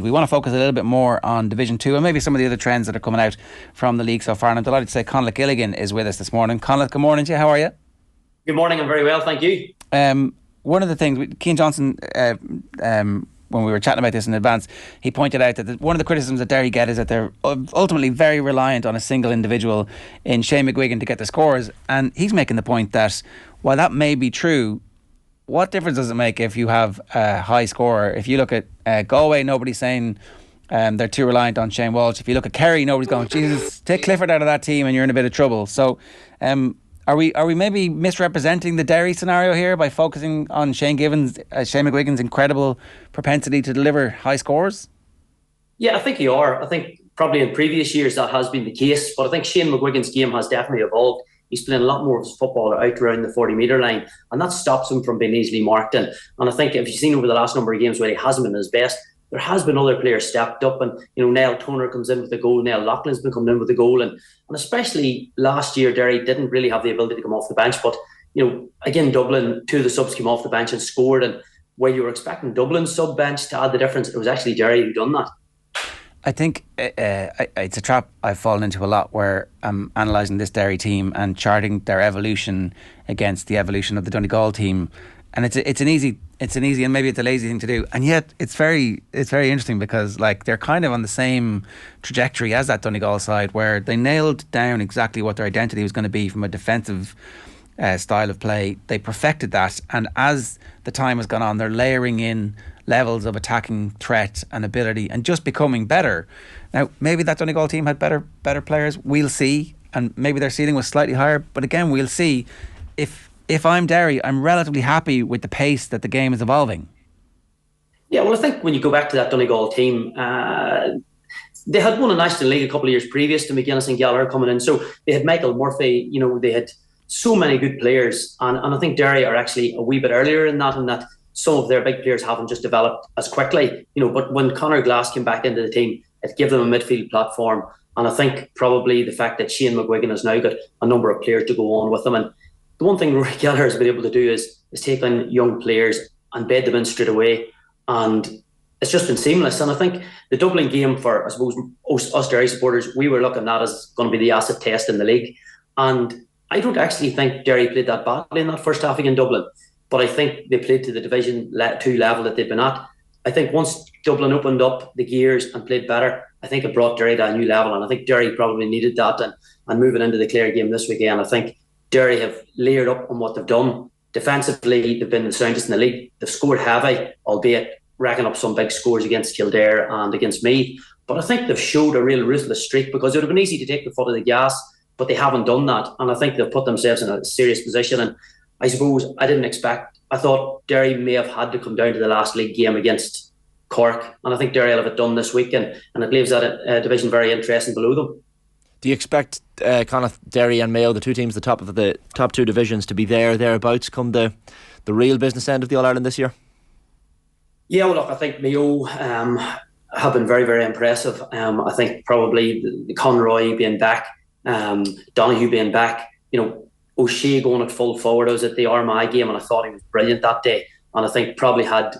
We want to focus a little bit more on Division 2 and maybe some of the other trends that are coming out from the league so far. And I'm delighted to say Conleith Gilligan is with us this morning. Conleith, good morning to you. How are you? Good morning. I'm very well, thank you. One of the things, Cian Johnson, when we were chatting about this in advance, he pointed out that one of the criticisms that Derry get is that they're ultimately very reliant on a single individual in Shane McGuigan to get the scores. And he's making the point that while that may be true, what difference does it make if you have a high scorer? If you look at Galway, nobody's saying they're too reliant on Shane Walsh. If you look at Kerry, nobody's going, Jesus, take Clifford out of that team and you're in a bit of trouble. So are we maybe misrepresenting the Derry scenario here by focusing on Shane McGuigan's incredible propensity to deliver high scores? Yeah, I think you are. I think probably in previous years that has been the case, but I think Shane McGuigan's game has definitely evolved. He's playing a lot more of his football out around the 40-metre line, and that stops him from being easily marked in. And I think if you've seen over the last number of games where he hasn't been his best, there has been other players stepped up, and Niall Toner comes in with a goal, Niall Loughlin's been coming in with a goal, and especially last year Derry didn't really have the ability to come off the bench, but again Dublin, two of the subs came off the bench and scored, and where you were expecting Dublin's sub bench to add the difference, it was actually Derry who done that. I think it's a trap I've fallen into a lot, where I'm analysing this Derry team and charting their evolution against the evolution of the Donegal team, and it's an easy and maybe it's a lazy thing to do, and yet it's very interesting because they're kind of on the same trajectory as that Donegal side, where they nailed down exactly what their identity was going to be from a defensive style of play. They perfected that, and as the time has gone on, they're layering in levels of attacking threat and ability and just becoming better. Now, maybe that Donegal team had better players. We'll see, and maybe their ceiling was slightly higher. But again, we'll see. If I'm Derry, I'm relatively happy with the pace that the game is evolving. Yeah, well, I think when you go back to that Donegal team, they had won a National League a couple of years previous to McGuinness and Gallagher coming in. So they had Michael Murphy. They had so many good players, and I think Derry are actually a wee bit earlier in that some of their big players haven't just developed as quickly, but when Conor Glass came back into the team, it gave them a midfield platform. And I think probably the fact that Shane McGuigan has now got a number of players to go on with them. And the one thing Rory Gallagher has been able to do is take on young players and bed them in straight away. And it's just been seamless. And I think the Dublin game, for, I suppose, us Derry supporters, we were looking at as going to be the acid test in the league. And I don't actually think Derry played that badly in that first half against Dublin. But I think they played to the Division 2 level that they've been at. I think once Dublin opened up the gears and played better, I think it brought Derry to a new level. And I think Derry probably needed that. And moving into the Clare game this weekend, I think Derry have layered up on what they've done. Defensively, they've been the soundest in the league. They've scored heavy, albeit racking up some big scores against Kildare and against Meath. But I think they've showed a real ruthless streak, because it would have been easy to take the foot of the gas, but they haven't done that. And I think they've put themselves in a serious position. And I suppose I thought Derry may have had to come down to the last league game against Cork, and I think Derry will have it done this weekend, and it leaves that division very interesting below them. Do you expect Conleith, Derry and Mayo, the two teams at the top of the top two divisions, to be thereabouts come the real business end of the All-Ireland this year? Yeah, well, look, I think Mayo have been very, very impressive. I think probably Conroy being back, Donoghue being back, O'Shea going at full forward. I was at the Armagh game and I thought he was brilliant that day. And I think probably had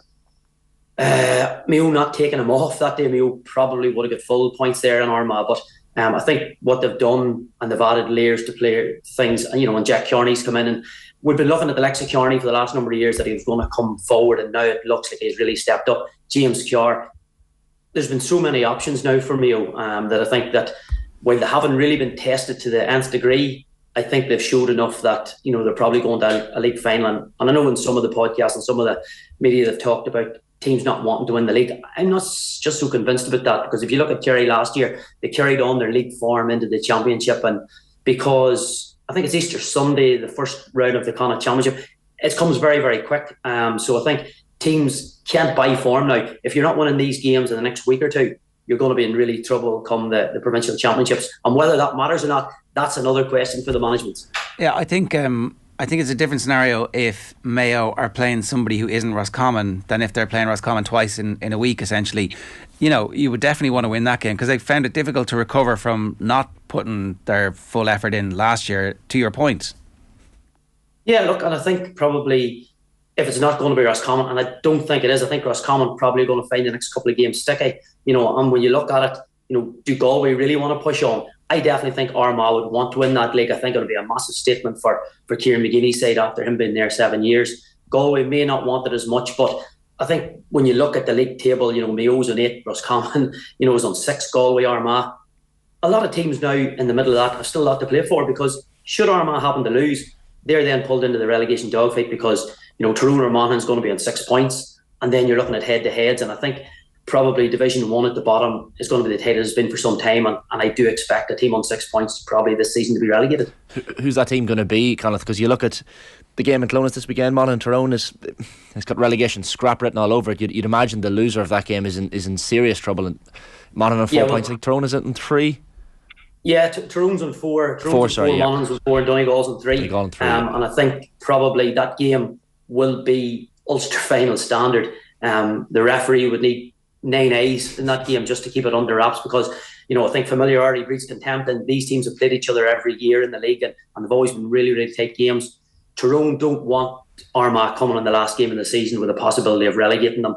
Mayo not taken him off that day, Mayo probably would have got full points there in Armagh. But I think what they've done, and they've added layers to play things, and Jack Kearney's come in, and we've been looking at the likes of Kearney for the last number of years that he was going to come forward, and now it looks like he's really stepped up. James Kerr. There's been so many options now for Mayo that I think that while they haven't really been tested to the nth degree, I think they've showed enough that they're probably going to a league final. And I know in some of the podcasts and some of the media they've talked about teams not wanting to win the league. I'm not just so convinced about that, because if you look at Kerry last year, they carried on their league form into the championship, and because I think it's Easter Sunday, the first round of the Connacht Championship, it comes very, very quick. So I think teams can't buy form now. If you're not winning these games in the next week or two, you're going to be in really trouble come the provincial championships. And whether that matters or not, that's another question for the management. Yeah, I think it's a different scenario if Mayo are playing somebody who isn't Roscommon than if they're playing Roscommon twice in a week, essentially. You would definitely want to win that game, because they found it difficult to recover from not putting their full effort in last year, to your point. Yeah, look, and I think probably if it's not going to be Roscommon, and I don't think it is, I think Roscommon probably going to find the next couple of games sticky. And when you look at it, do Galway really want to push on? I definitely think Armagh would want to win that league. I think it would be a massive statement for Kieran McGinney's side after him being there 7 years. Galway may not want it as much, but I think when you look at the league table, Mayo's on 8, Roscommon, is on 6, Galway, Armagh. A lot of teams now in the middle of that have still a lot to play for, because should Armagh happen to lose, they're then pulled into the relegation dogfight, because Tyrone or Monaghan's going to be on 6 points, and then you're looking at head-to-heads, and I think probably Division 1 at the bottom is going to be the tight it has been for some time, and I do expect a team on 6 points probably this season to be relegated. Who's that team going to be, Conleith? Because you look at the game in Clonus this weekend, Monaghan Tyrone has got relegation scrap written all over it. You'd imagine the loser of that game is in serious trouble. And Monaghan on 4 points, I think Tyrone is in 3. Yeah, Tyrone's on 4. Monaghan's on 4, and Donegal's on 3. And I think probably that game will be Ulster final standard. The referee would need 9 eyes in that game just to keep it under wraps, because I think familiarity breeds contempt, and these teams have played each other every year in the league, and they've always been really, really tight games. Tyrone don't want Armagh coming in the last game of the season with the possibility of relegating them.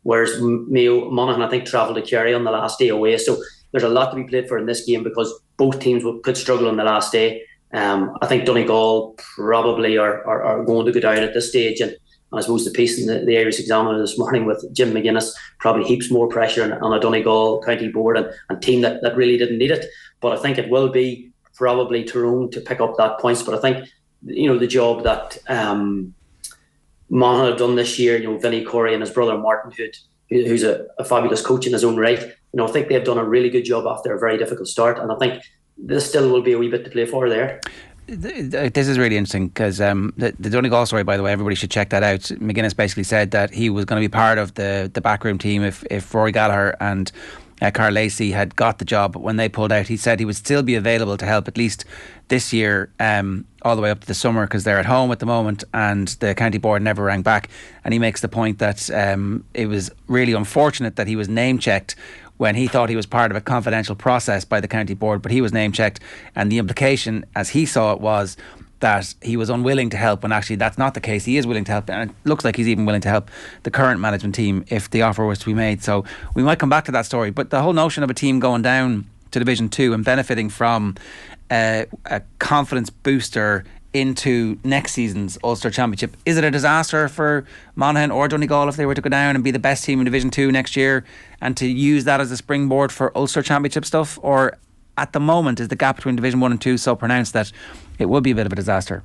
Whereas Monaghan, I think, travelled to Kerry on the last day away. So there's a lot to be played for in this game, because both teams could struggle on the last day. I think Donegal probably are going to go down at this stage, and I suppose the piece in the Irish Examiner this morning with Jim McGuinness probably heaps more pressure on a Donegal county board and team that really didn't need it. But I think it will be probably Tyrone to pick up that points. But I think the job that Monaghan have done this year, Vinnie Corey and his brother Martin, who's a fabulous coach in his own right, I think they've done a really good job after a very difficult start, and I think there still will be a wee bit to play for there. This is really interesting, because the Donegal story, by the way, everybody should check that out. McGuinness basically said that he was going to be part of the backroom team if Rory Gallagher and Carl Lacey had got the job, but when they pulled out, he said he would still be available to help at least this year, all the way up to the summer, because they're at home at the moment and the county board never rang back. And he makes the point that it was really unfortunate that he was name checked when he thought he was part of a confidential process by the county board, but he was name checked, and the implication, as he saw it, was that he was unwilling to help, when actually that's not the case. He is willing to help, and it looks like he's even willing to help the current management team if the offer was to be made. So we might come back to that story, but the whole notion of a team going down to Division 2 and benefiting from a confidence booster into next season's Ulster Championship, is it a disaster for Monaghan or Donegal if they were to go down and be the best team in Division 2 next year, and to use that as a springboard for Ulster Championship stuff? Or at the moment is the gap between Division 1 and 2 so pronounced that it would be a bit of a disaster?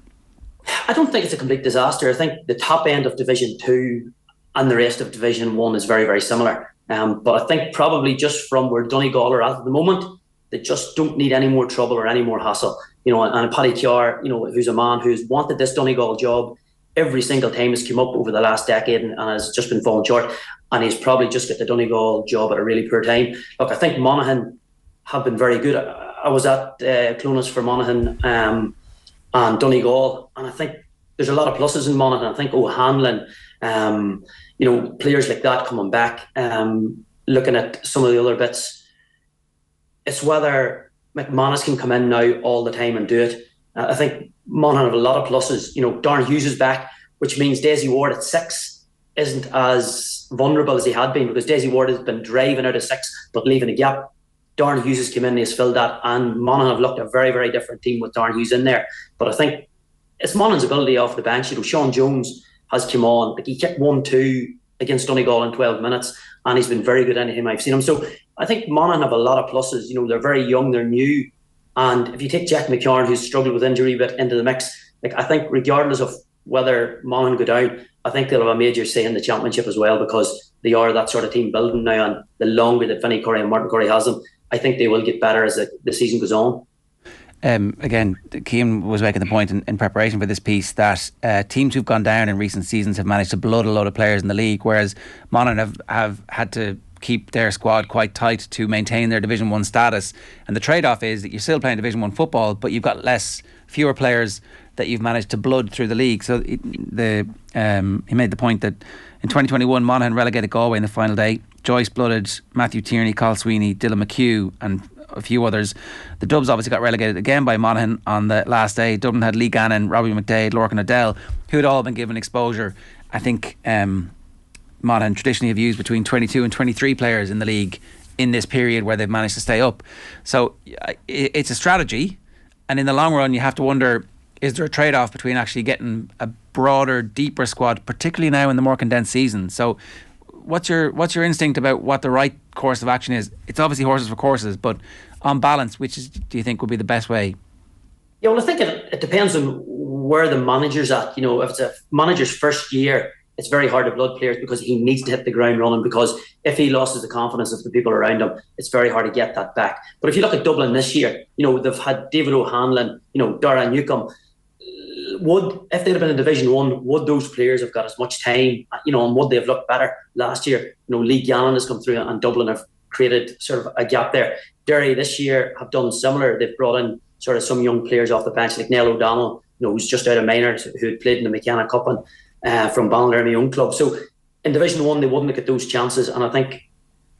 I don't think it's a complete disaster. I think the top end of Division 2 and the rest of Division 1 is very, very similar. But I think probably just from where Donegal are at the moment, they just don't need any more trouble or any more hassle. And Paddy Kiar, who's a man who's wanted this Donegal job every single time has come up over the last decade and has just been falling short. And he's probably just got the Donegal job at a really poor time. Look, I think Monaghan have been very good. I was at Clonus for Monaghan and Donegal, and I think there's a lot of pluses in Monaghan. I think O'Hanlon, players like that coming back, looking at some of the other bits, it's whether McManus can come in now all the time and do it. I think Monaghan have a lot of pluses. Darren Hughes is back, which means Desi Ward at 6 isn't as vulnerable as he had been, because Desi Ward has been driving out of 6 but leaving a gap. Darren Hughes has come in and he's filled that, and Monaghan have looked a very, very different team with Darren Hughes in there. But I think it's Monaghan's ability off the bench. Sean Jones has come on. He kicked 1-2 against Donegal in 12 minutes, and he's been very good anytime I've seen him. So I think Monaghan have a lot of pluses. They're very young, they're new. And if you take Jack McCarn, who's struggled with injury, but into the mix, I think regardless of whether Monaghan go down, I think they'll have a major say in the championship as well, because they are that sort of team building now, and the longer that Vinnie Corey and Martin Corey has them, I think they will get better as the season goes on. Again, Cian was making the point in preparation for this piece that teams who've gone down in recent seasons have managed to blood a load of players in the league, whereas Monaghan have had to keep their squad quite tight to maintain their Division 1 status. And the trade-off is that you're still playing Division 1 football, but you've got fewer players that you've managed to blood through the league. So he made the point that in 2021 Monaghan relegated Galway in the final day. Joyce blooded Matthew Tierney, Carl Sweeney, Dylan McHugh and a few others. The Dubs obviously got relegated again by Monaghan on the last day. Dublin had Lee Gannon, Robbie McDade, Lorcan Adele, who had all been given exposure I think Monaghan traditionally have used between 22 and 23 players in the league in this period where they've managed to stay up. So it's a strategy, and in the long run you have to wonder, is there a trade-off between actually getting a broader, deeper squad, particularly now in the more condensed season? So what's your instinct about what the right course of action is? It's obviously horses for courses, but on balance, do you think would be the best way? Yeah, well, I think it depends on where the manager's at. If it's a manager's first year, it's very hard to blood players because he needs to hit the ground running, because if he loses the confidence of the people around him, it's very hard to get that back. But if you look at Dublin this year, they've had David O'Hanlon, Dara Newcombe. If they'd have been in Division 1, would those players have got as much time, and would they have looked better last year? Lee Gallen has come through and Dublin have created sort of a gap there. Derry this year have done similar. They've brought in sort of some young players off the bench, like Neil O'Donnell, who's just out of minors, who had played in the McKenna Cup and from Ballinair, my own club. So in Division 1, they wouldn't get those chances, and I think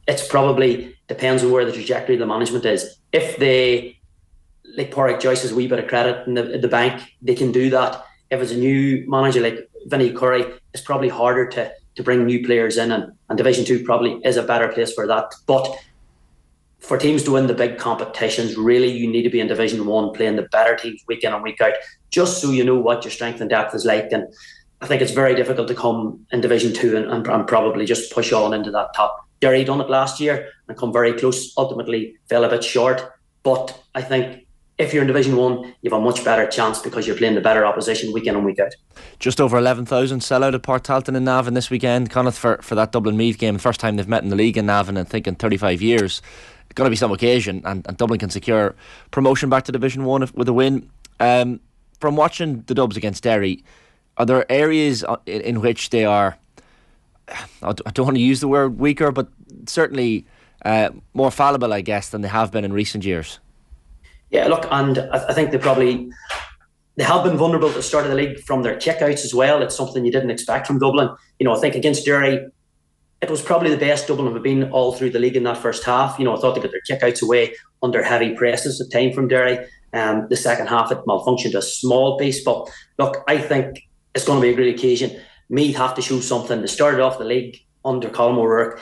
it's probably depends on where the trajectory of the management is. If they, like Porrick Joyce has a wee bit of credit in the bank, they can do that. If it's a new manager like Vinnie Curry, it's probably harder to bring new players in, and Division 2 probably is a better place for that. But for teams to win the big competitions, really you need to be in Division 1 playing the better teams week in and week out, just so you know what your strength and depth is like. And I think it's very difficult to come in Division 2 and probably just push on into that top. Derry done it last year and come very close, ultimately fell a bit short. But I think if you're in Division 1, you have a much better chance because you're playing the better opposition week in and week out. Just over 11,000 sellout at Port Talton in Navan this weekend, Conleith, for that Dublin Meath game. The first time they've met in the league in Navan, I think, in 35 years. It's going to be some occasion, and Dublin can secure promotion back to Division 1 with a win. From watching the Dubs against Derry, are there areas in which they are, I don't want to use the word weaker, but certainly more fallible, I guess, than they have been in recent years? Yeah, look, and I think they have been vulnerable at the start of the league from their kickouts as well. It's something you didn't expect from Dublin. I think against Derry, it was probably the best Dublin have been all through the league in that first half. I thought they got their kickouts away under heavy presses at time from Derry. The second half, it malfunctioned a small piece. But look, I think it's going to be a great occasion. Meath have to show something. They started off the league under Colm O'Rourke.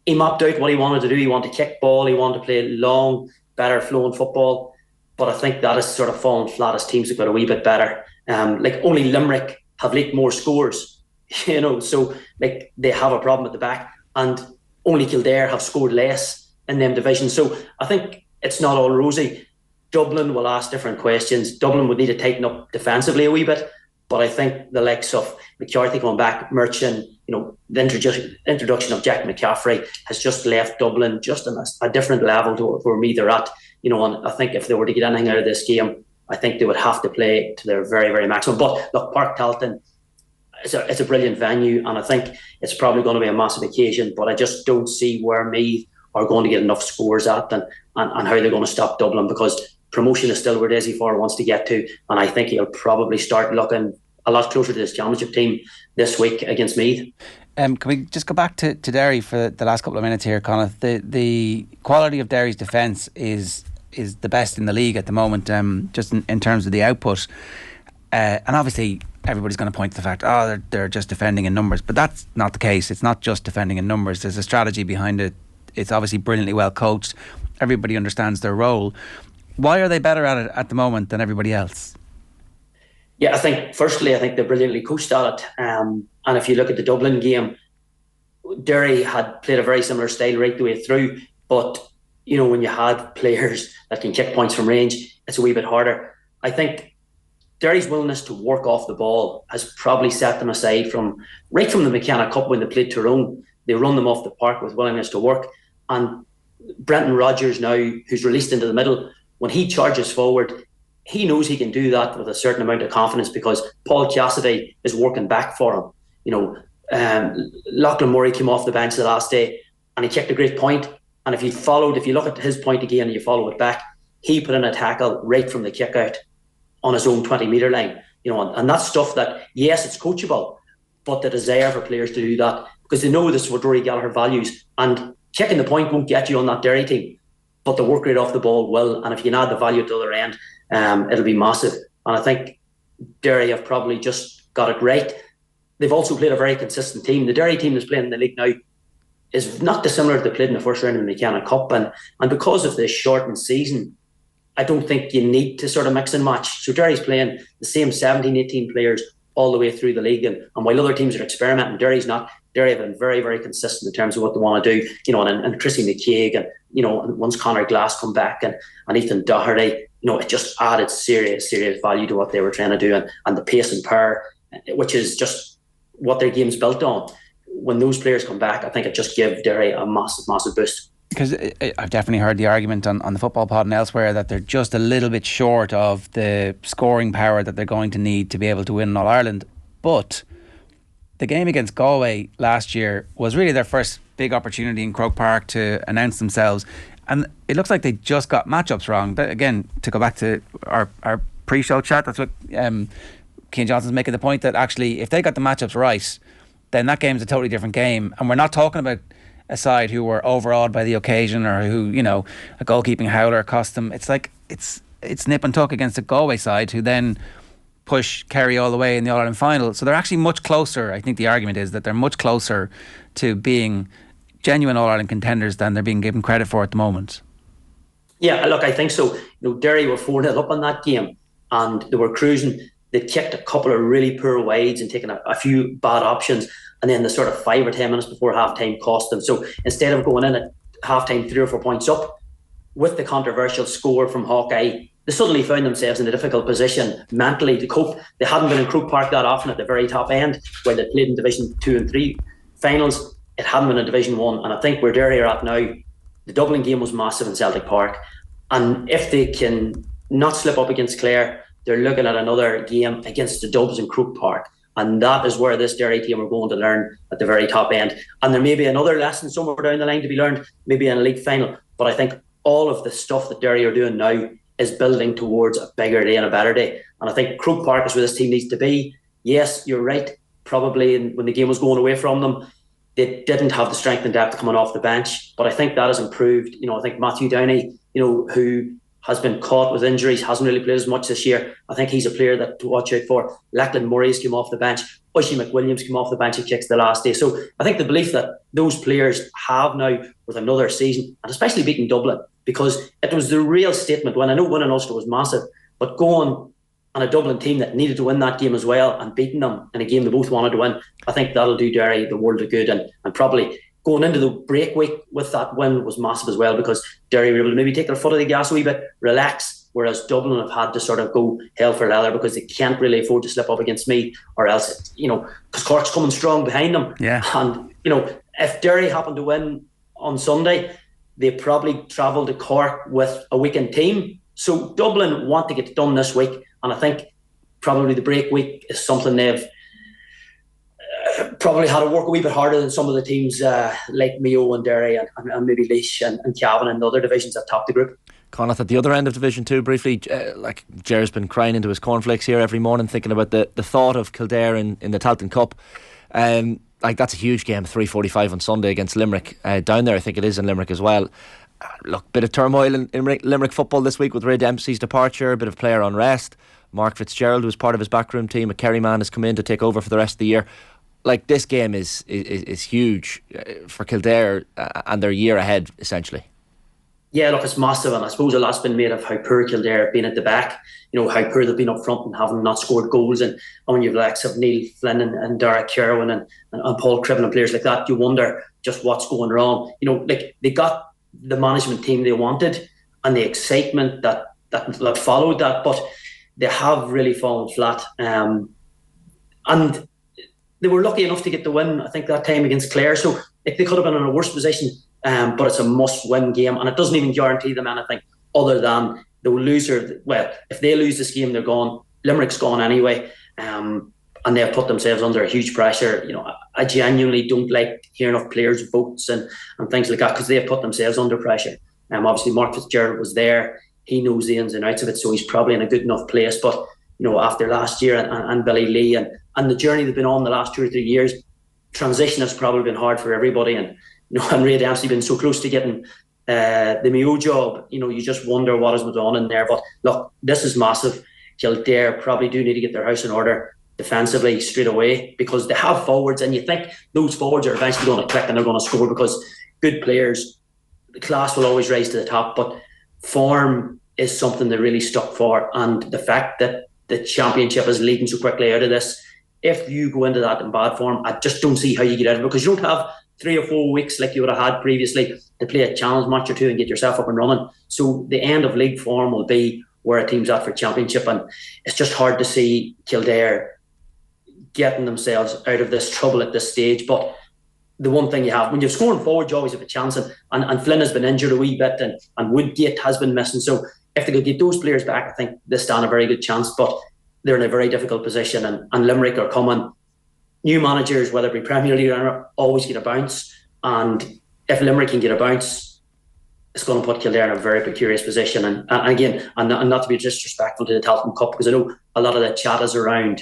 He mapped out what he wanted to do. He wanted to kick ball. He wanted to play long, better flowing football. But I think that has sort of fallen flat as teams have got a wee bit better. Like only Limerick have leaked more scores. So like they have a problem at the back, and only Kildare have scored less in them divisions. So I think it's not all rosy. Dublin will ask different questions. Dublin would need to tighten up defensively a wee bit, but I think the likes of McCarthy coming back, Merchant, the introduction of Jack McCaffrey has just left Dublin just on a different level to where Meath are at. And I think if they were to get anything out of this game, I think they would have to play to their very, very maximum. But look, Park Talton, it's a brilliant venue, and I think it's probably going to be a massive occasion, but I just don't see where Meath are going to get enough scores at and how they're going to stop Dublin, because promotion is still where Desi Farr wants to get to, and I think he'll probably start looking a lot closer to this championship team this week against Meath. Can we just go back to Derry for the last couple of minutes here, Conleith? The quality of Derry's defence is the best in the league at the moment, just in terms of the output. And obviously everybody's going to point to the fact, they're just defending in numbers, but that's not the case. It's not just defending in numbers. There's a strategy behind it. It's obviously brilliantly well coached. Everybody understands their role. Why are they better at it at the moment than everybody else? Yeah, I think they're brilliantly coached at it. And if you look at the Dublin game, Derry had played a very similar style right the way through, but when you had players that can kick points from range, it's a wee bit harder. I think Derry's willingness to work off the ball has probably set them aside from the McKenna Cup when they played Tyrone. They run them off the park with willingness to work. And Brenton Rodgers now, who's released into the middle, when he charges forward, he knows he can do that with a certain amount of confidence because Paul Cassidy is working back for him. Lachlan Murray came off the bench the last day and he kicked a great point. And if you look at his point again and you follow it back, he put in a tackle right from the kick out on his own 20-metre line. And that's stuff that, yes, it's coachable, but the desire for players to do that because they know this is what Rory Gallagher values. And kicking the point won't get you on that Derry team, but the work rate off the ball will. And if you can add the value at the other end, it'll be massive. And I think Derry have probably just got it right. they've also played a very consistent team. The Derry team that's playing in the league now is not dissimilar to they played in the first round of the McKenna Cup. And because of this shortened season, I don't think you need to sort of mix and match. So Derry's playing the same 17, 18 players all the way through the league. And while other teams are experimenting, Derry's not. Derry have been very, very consistent in terms of what they want to do. And Chrissy McCaig and, once Conor Glass come back and Ethan Doherty, it just added serious value to what they were trying to do. And the pace and power, which is just what their game's built on. When those players come back, I think it just gives Derry a massive, massive boost. Because I've definitely heard the argument on the football pod and elsewhere that they're just a little bit short of the scoring power that they're going to need to be able to win All Ireland. But the game against Galway last year was really their first big opportunity in Croke Park to announce themselves. And it looks like they just got matchups wrong. Again, to go back to our pre-show chat, that's what Cian Johnson's making the point that actually if they got the matchups right, then that game's a totally different game. And we're not talking about a side who were overawed by the occasion or who, a goalkeeping howler cost them. It's like it's nip and tuck against a Galway side who then push Kerry all the way in the All-Ireland final. So they're actually much closer. I think the argument is that they're much closer to being genuine All-Ireland contenders than they're being given credit for at the moment. Yeah, look, I think so. Derry were 4-0 up on that game and they were cruising. They kicked a couple of really poor wides and taken a few bad options. And then the sort of 5 or 10 minutes before half-time cost them. So instead of going in at half-time 3 or 4 points up, with the controversial score from Hawkeye, they suddenly found themselves in a difficult position mentally to cope. They hadn't been in Croke Park that often at the very top end, where they played in Division 2 and 3 finals. It hadn't been in Division 1. And I think where Derry are at now, the Dublin game was massive in Celtic Park. And if they can not slip up against Clare, they're looking at another game against the Dubs in Croke Park. And that is where this Derry team are going to learn at the very top end. And there may be another lesson somewhere down the line to be learned, maybe in a league final. But I think all of the stuff that Derry are doing now is building towards a bigger day and a better day. And I think Croke Park is where this team needs to be. Yes, you're right. Probably when the game was going away from them, they didn't have the strength and depth coming off the bench. But I think that has improved. I think Matthew Downey, who has been caught with injuries, hasn't really played as much this year. I think he's a player that to watch out for. Lachlan Murray's come off the bench. Ushie McWilliams came off the bench and kicks the last day. So I think the belief that those players have now with another season, and especially beating Dublin, because it was the real statement when I know winning Ulster was massive, but going on a Dublin team that needed to win that game as well and beating them in a game they both wanted to win, I think that'll do Derry the world of good. And probably going into the break week with that win was massive as well, because Derry were able to maybe take their foot off the gas a wee bit, relax, whereas Dublin have had to sort of go hell for leather because they can't really afford to slip up against me, or else, because Cork's coming strong behind them. Yeah. And, if Derry happened to win on Sunday, they probably travel to Cork with a weakened team. So Dublin want to get it done this week, and I think probably the break week is something they've probably had to work a wee bit harder than some of the teams like Mayo and Derry and maybe Laois and Cavan and the other divisions that top the group. Conleith, at the other end of Division 2 briefly, Ger's been crying into his cornflakes here every morning thinking about the thought of Kildare in the Tailteann Cup. That's a huge game, 3:45 on Sunday against Limerick. Down there, I think it is in Limerick as well. Look, bit of turmoil in Limerick football this week with Ray Dempsey's departure, a bit of player unrest. Mark Fitzgerald, who was part of his backroom team, a Kerry man, has come in to take over for the rest of the year. This game is huge for Kildare and their year ahead, essentially. Yeah, look, it's massive, and I suppose a lot's been made of how poor Kildare have been at the back. How poor they've been up front and having not scored goals. And when you've likes of Neil Flynn and Derek Kerwin and Paul Criven and players like that, you wonder just what's going wrong. They got the management team they wanted and the excitement that followed that, but they have really fallen flat. And they were lucky enough to get the win, I think, that time against Clare. So they could have been in a worse position. But it's a must-win game, and it doesn't even guarantee them anything other than the loser. Well, if they lose this game, they're gone. Limerick's gone anyway, and they've put themselves under a huge pressure. I genuinely don't like hearing of players' votes and things like that, because they've put themselves under pressure. Obviously, Mark Fitzgerald was there. He knows the ins and outs of it, so he's probably in a good enough place. But after last year and Billy Lee and the journey they've been on the last 2 or 3 years, transition has probably been hard for everybody. And and Ray Dempsey been so close to getting the Mayo job, you just wonder what has been on in there. But look, this is massive. Kildare probably do need to get their house in order. defensively straight away, because they have forwards, and you think those forwards are eventually going to click and they're going to score, because good players, the class will always rise to the top, but form is something they're really stuck for. And the fact that the Championship is leading so quickly out of this, if you go into that in bad form, I just don't see how you get out of it, because you don't have 3 or 4 weeks like you would have had previously to play a challenge match or two and get yourself up and running. So the end of league form will be where a team's at for Championship, and it's just hard to see Kildare getting themselves out of this trouble at this stage. But the one thing you have, when you're scoring forward, you always have a chance, and Flynn has been injured a wee bit, and Woodgate has been missing. So if they could get those players back, I think they stand a very good chance. But they're in a very difficult position, and Limerick are coming. New managers, whether it be Premier League or always get a bounce, and if Limerick can get a bounce, it's going to put Kildare in a very precarious position. And again, and not to be disrespectful to the Tailteann Cup, because I know a lot of the chat is around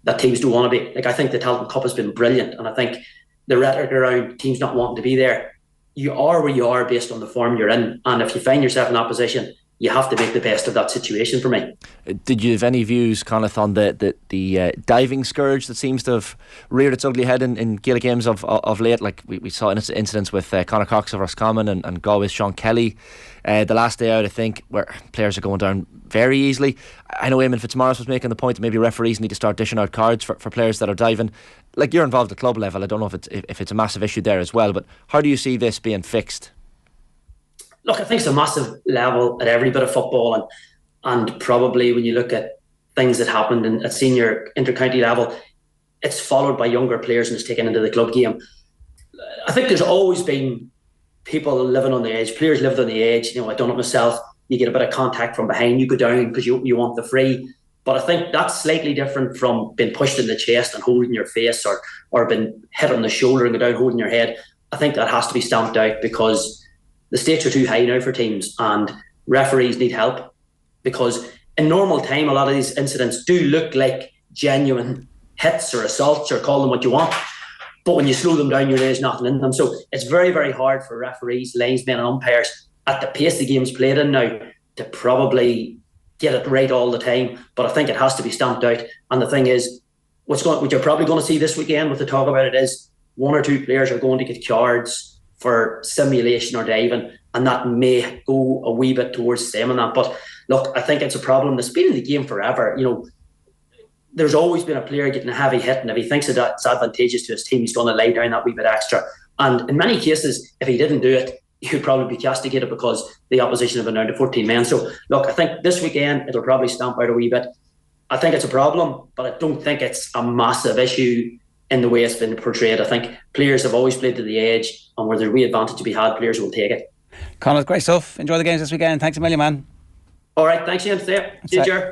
that teams don't want to be. Like, I think the Tailteann Cup has been brilliant, and I think the rhetoric around teams not wanting to be there, you are where you are based on the form you're in, and if you find yourself in that position, you have to make the best of that situation for me. Did you have any views, Conleith, on the diving scourge that seems to have reared its ugly head in Gaelic games of late? Like we saw incidents with Conor Cox of Roscommon and Galway's Sean Kelly the last day out, I think, where players are going down very easily. I know Eamon Fitzmaurice was making the point that maybe referees need to start dishing out cards for players that are diving. Like, you're involved at club level, I don't know if it's a massive issue there as well, but how do you see this being fixed? Look, I think it's a massive level at every bit of football, and probably when you look at things that happened at senior inter-county level, it's followed by younger players and it's taken into the club game. I think there's always been people living on the edge. Players lived on the edge. You know, I've done it myself. You get a bit of contact from behind, you go down because you want the free. But I think that's slightly different from being pushed in the chest and holding your face, or being hit on the shoulder and go down holding your head. I think that has to be stamped out, because the stakes are too high now for teams, and referees need help, because in normal time a lot of these incidents do look like genuine hits or assaults, or call them what you want, but when you slow them down, there's nothing in them. So it's very, very hard for referees, linesmen and umpires at the pace the game's played in now to probably get it right all the time. But I think it has to be stamped out. And the thing is, what you're probably going to see this weekend with the talk about it is 1 or 2 players are going to get cards for simulation or diving, and that may go a wee bit towards stemming that. But look, I think it's a problem that's been in the game forever. You know, there's always been a player getting a heavy hit, and if he thinks that that's advantageous to his team, he's going to lay down that wee bit extra. And in many cases, if he didn't do it, he would probably be castigated because the opposition have been down to 14 men. So look, I think this weekend it'll probably stamp out a wee bit. I think it's a problem, but I don't think it's a massive issue in the way it's been portrayed. I think players have always played to the edge, and where there's a wee advantage to be had, players will take it. Conleith, great stuff. Enjoy the games this weekend. Thanks a million, man. All right, thanks, Ian. See you, Ger.